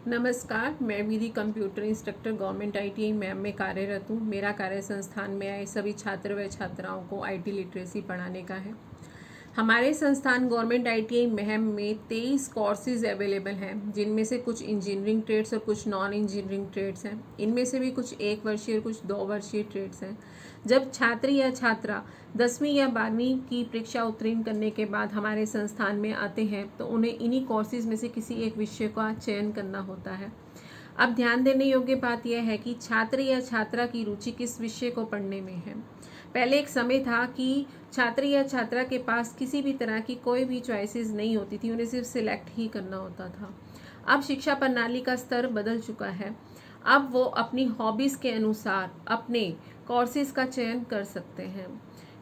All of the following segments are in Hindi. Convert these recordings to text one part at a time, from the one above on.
नमस्कार, मैं Vidhi computer instructor government ITI मैम में कार्यरत हूँ। मेरा कार्य संस्थान में आए सभी छात्र व छात्राओं को आईटी लिटरेसी पढ़ाने का है। हमारे संस्थान गवर्नमेंट आईटीआई मैम में 23 कोर्सेज अवेलेबल हैं, जिनमें से कुछ इंजीनियरिंग ट्रेड्स और कुछ नॉन इंजीनियरिंग ट्रेड्स हैं। इनमें से भी कुछ 1 वर्षीय और कुछ 2 वर्षीय ट्रेड्स हैं। जब छात्र या छात्रा 10वीं या 12वीं की परीक्षा उत्तीर्ण करने के बाद हमारे संस्थान में आते हैं तो उन्हें इन्हीं कोर्सेज में से किसी एक विषय का चयन करना होता है। अब ध्यान देने योग्य बात यह है कि छात्र या छात्रा की रुचि किस विषय को पढ़ने में है। पहले एक समय था कि छात्र या छात्रा के पास किसी भी तरह की कोई भी चॉइसेस नहीं होती थी, उन्हें सिर्फ सिलेक्ट ही करना होता था। अब शिक्षा प्रणाली का स्तर बदल चुका है। अब वो अपनी हॉबीज़ के अनुसार अपने कोर्सेज का चयन कर सकते हैं,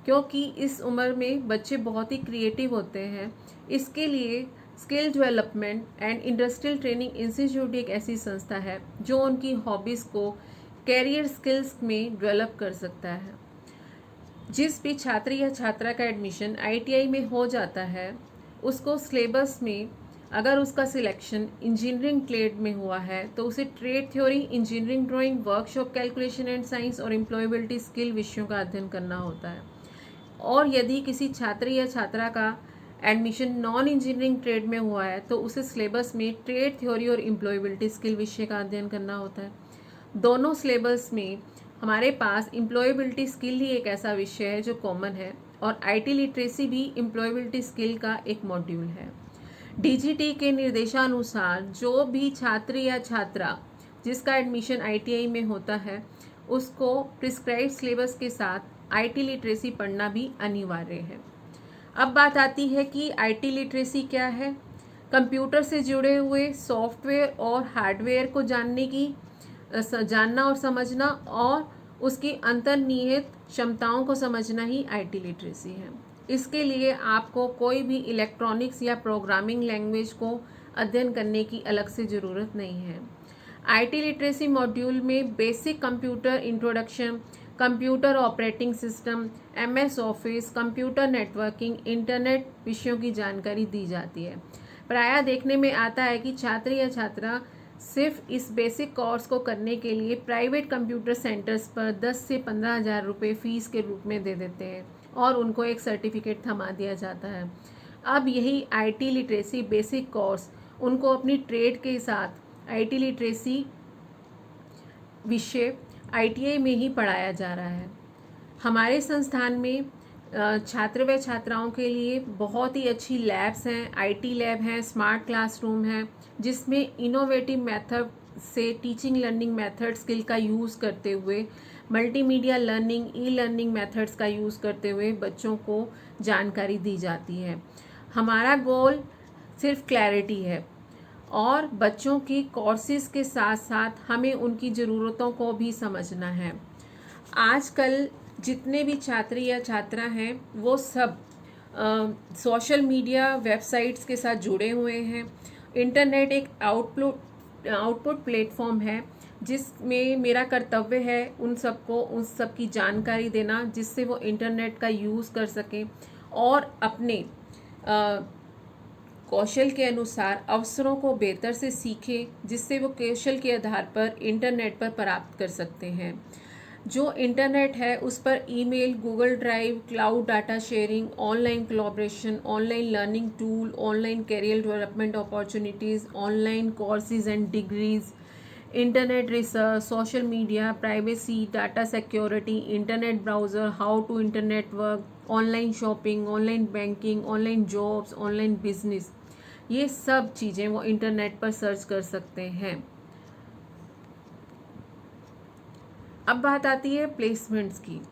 क्योंकि इस उम्र में बच्चे बहुत ही क्रिएटिव होते हैं। इसके लिए skill development and industrial training institute एक ऐसी संस्था है जो उनकी हॉबीज़ को कैरियर स्किल्स में डेवलप कर सकता है। जिस भी छात्र या छात्रा का एडमिशन आईटीआई में हो जाता है, उसको सिलेबस में अगर उसका सिलेक्शन इंजीनियरिंग ट्रेड में हुआ है तो उसे trade theory, engineering drawing, workshop calculation and science और एम्प्लॉयबिलिटी स्किल विषयों का अध्ययन करना होता है। और यदि किसी छात्र या छात्रा का एडमिशन नॉन इंजीनियरिंग ट्रेड में हुआ है तो उसे सिलेबस में ट्रेड थ्योरी और एम्प्लॉयबिलिटी स्किल विषय का अध्ययन करना होता है। दोनों सिलेबस में हमारे पास एम्प्लॉयबिलिटी स्किल ही एक ऐसा विषय है जो कॉमन है, और आईटी लिटरेसी भी एम्प्लॉयबिलिटी स्किल का एक मॉड्यूल है। डीजीटी के निर्देशानुसार जो भी छात्र या छात्रा जिसका एडमिशन आईटीआई में होता है, उसको प्रिस्क्राइब सिलेबस के साथ आईटी लिटरेसी पढ़ना भी अनिवार्य है। अब बात आती है कि आईटी लिटरेसी क्या है। कंप्यूटर से जुड़े हुए सॉफ्टवेयर और हार्डवेयर को जानना और समझना और उसकी अंतर्निहित क्षमताओं को समझना ही आईटी लिटरेसी है। इसके लिए आपको कोई भी इलेक्ट्रॉनिक्स या प्रोग्रामिंग लैंग्वेज को अध्ययन करने की अलग से ज़रूरत नहीं है। आईटी लिटरेसी मॉड्यूल में basic computer introduction, computer operating system, MS office, computer networking, internet विषयों की जानकारी दी जाती है। प्रायः देखने में आता है कि छात्र या छात्रा सिर्फ इस बेसिक कोर्स को करने के लिए प्राइवेट कंप्यूटर सेंटर्स पर 10 से 15,000 रुपये फ़ीस के रूप में दे देते हैं और उनको एक सर्टिफिकेट थमा दिया जाता है। अब यही आईटी लिटरेसी बेसिक कोर्स उनको अपनी ट्रेड के साथ आईटी लिटरेसी विषय आईटीआई में ही पढ़ाया जा रहा है। हमारे संस्थान में छात्र व छात्राओं के लिए बहुत ही अच्छी लैब्स हैं, आईटी लैब हैं, स्मार्ट क्लासरूम हैं, जिसमें इनोवेटिव मेथड से टीचिंग लर्निंग मेथड स्किल का यूज़ करते हुए multimedia learning, e learning methods का यूज़ करते हुए बच्चों को जानकारी दी जाती है। हमारा गोल सिर्फ क्लैरिटी है और बच्चों की कोर्सेज के साथ साथ हमें उनकी ज़रूरतों को भी समझना है। आजकल जितने भी छात्र या छात्रा हैं वो सब सोशल मीडिया वेबसाइट्स के साथ जुड़े हुए हैं। इंटरनेट एक आउटपुट प्लेटफॉर्म है जिसमें मेरा कर्तव्य है उन सब की जानकारी देना, जिससे वो इंटरनेट का यूज़ कर सकें और अपने कौशल के अनुसार अवसरों को बेहतर से सीखें, जिससे वो कौशल के आधार पर इंटरनेट पर प्राप्त कर सकते हैं। जो इंटरनेट है उस पर email, Google Drive, cloud data sharing, online collaboration, online learning tool, online career development opportunities, online courses and degrees, internet research, social media, privacy, data security, internet browser, how to internet work, online shopping, online banking, online jobs, online business, ये सब चीज़ें वो इंटरनेट पर सर्च कर सकते हैं। अब बात आती है प्लेसमेंट्स की।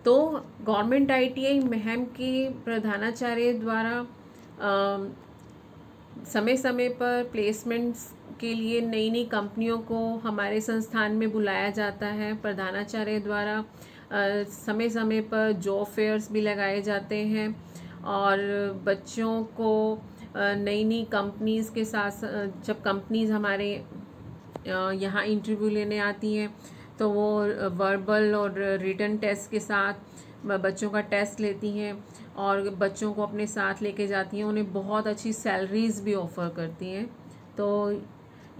तो गवर्नमेंट आईटीआई महम के प्रधानाचार्य द्वारा समय समय पर प्लेसमेंट्स के लिए नई नई कंपनियों को हमारे संस्थान में बुलाया जाता है। प्रधानाचार्य द्वारा समय समय पर जॉब फेयर्स भी लगाए जाते हैं और बच्चों को नई नई कंपनीज़ के साथ, जब कंपनीज़ हमारे यहाँ इंटरव्यू लेने आती हैं तो वो वर्बल और रिटन टेस्ट के साथ बच्चों का टेस्ट लेती हैं और बच्चों को अपने साथ लेके जाती हैं। उन्हें बहुत अच्छी सैलरीज़ भी ऑफ़र करती हैं। तो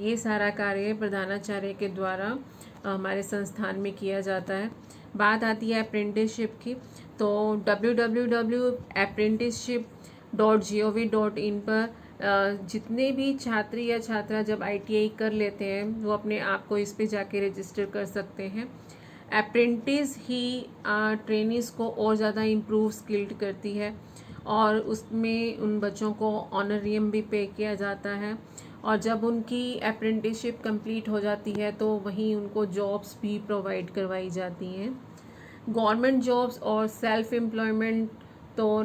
ये सारा कार्य प्रधानाचार्य के द्वारा हमारे संस्थान में किया जाता है। बात आती है अप्रेंटिसशिप की, तो www.apprenticeship.gov.in पर जितने भी छात्र या छात्रा जब ITI कर लेते हैं वो अपने आप को इस पे जाके रजिस्टर कर सकते हैं। अप्रेंटिस ही ट्रेनीज़ को और ज़्यादा इम्प्रूव स्किल्ड करती है और उसमें उन बच्चों को ऑनरियम भी पे किया जाता है और जब उनकी अप्रेंटिसशिप कंप्लीट हो जाती है तो वहीं उनको जॉब्स भी प्रोवाइड करवाई जाती हैं। गवर्नमेंट जॉब्स और सेल्फ एम्प्लॉयमेंट तो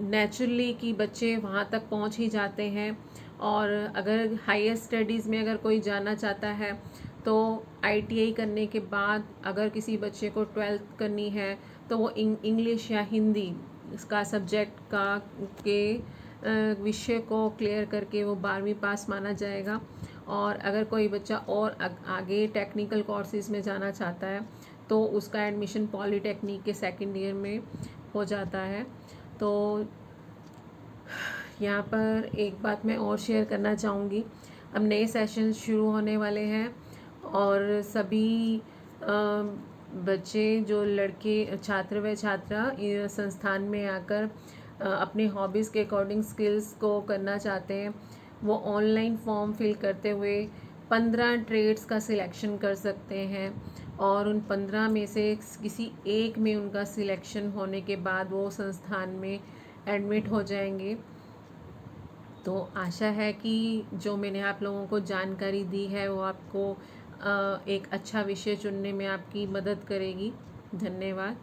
नेचुरली कि बच्चे वहाँ तक पहुँच ही जाते हैं और अगर हायर स्टडीज़ में अगर कोई जाना चाहता है तो ITI करने के बाद अगर किसी बच्चे को 12th करनी है तो वो इंग्लिश या हिंदी इसका सब्जेक्ट का के विषय को क्लियर करके वो 12वीं पास माना जाएगा। और अगर कोई बच्चा और आगे टेक्निकल कोर्सेज़ में जाना चाहता है तो उसका एडमिशन पॉलीटेक्निक के सेकेंड ईयर में हो जाता है। तो यहाँ पर एक बात मैं और शेयर करना चाहूँगी, अब नए सेशन शुरू होने वाले हैं और सभी बच्चे जो लड़के छात्र व छात्रा संस्थान में आकर अपने हॉबीज़ के अकॉर्डिंग स्किल्स को करना चाहते हैं वो ऑनलाइन फॉर्म फिल करते हुए 15 ट्रेड्स का सिलेक्शन कर सकते हैं और उन 15 में से किसी एक में उनका सिलेक्शन होने के बाद वो संस्थान में एडमिट हो जाएंगे। तो आशा है कि जो मैंने आप लोगों को जानकारी दी है वो आपको एक अच्छा विषय चुनने में आपकी मदद करेगी। धन्यवाद।